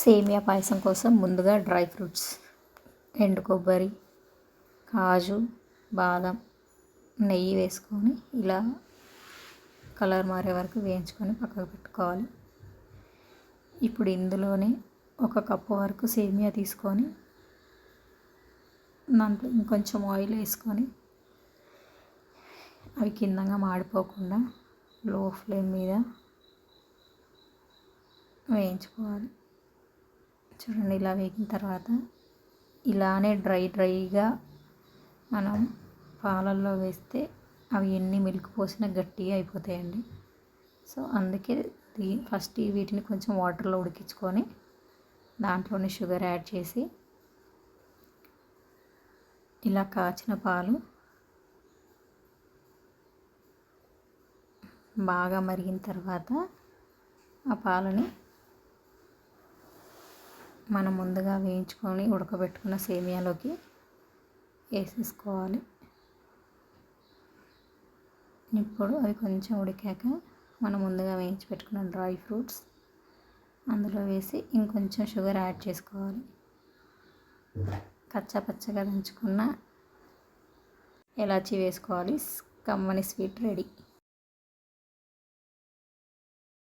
సేమియా పాయసం కోసం ముందుగా డ్రై ఫ్రూట్స్ ఎండు కొబ్బరి, కాజు, బాదం, నెయ్యి వేసుకొని ఇలా కలర్ మారే వరకు వేయించుకొని పక్కకు పెట్టుకోవాలి. ఇప్పుడు ఇందులోనే 1 కప్పు వరకు సేమియా తీసుకొని దాంట్లో ఇంకొంచెం ఆయిల్ వేసుకొని అవి కిందగా మాడిపోకుండా లో ఫ్లేమ్ మీద వేయించుకోవాలి. చూడండి, ఇలా వేగిన తర్వాత ఇలానే డ్రైగా మనం పాలల్లో వేస్తే అవి ఎన్ని మిల్క్ పోసినా గట్టిగా అయిపోతాయండి. సో అందుకే ఫస్ట్ వీటిని కొంచెం వాటర్లో ఉడికించుకొని దాంట్లోనే షుగర్ యాడ్ చేసి ఇలా కాచిన పాలు బాగా మరిగిన తర్వాత ఆ పాలని మనం ముందుగా వేయించుకొని ఉడకబెట్టుకున్న సేమియాలోకి వేసేసుకోవాలి. ఇప్పుడు అవి కొంచెం ఉడికాక మనం ముందుగా వేయించి పెట్టుకున్న డ్రై ఫ్రూట్స్ అందులో వేసి ఇంకొంచెం షుగర్ యాడ్ చేసుకోవాలి. కచ్చా పచ్చగా దంచుకున్న ఇలాచీ వేసుకోవాలి. కమ్మని స్వీట్ రెడీ.